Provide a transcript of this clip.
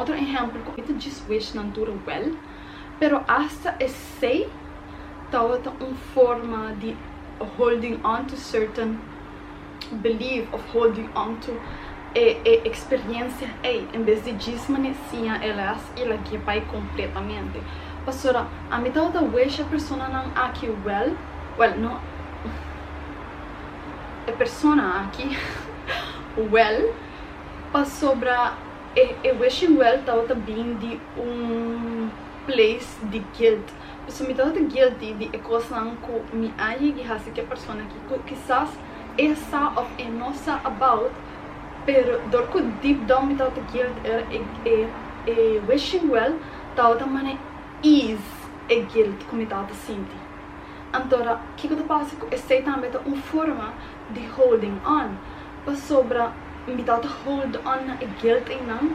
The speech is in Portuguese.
outro exemplo, que Mita diz wish não dura well, pero hasta sei tawata forma de holding on to certain belief, of holding on to experiência, em vez de dismaneciar elas, ela que vai completamente. Pastora, a mitad da wish a pessoa não aqui well, não, a pessoa aqui well, pasobra wishing well tawata bem de place de guilt. Pessoa mitad da guilty de coisa que me aí que hasi que a pessoa aqui quizás essa of nossa about, pero dorko deep down mitad da guilt wishing well tawata mane is guilt como mitad da sinti. Então, o que eu passo é sei também forma de holding on. Pasobra mitad hold on na guilt eynan,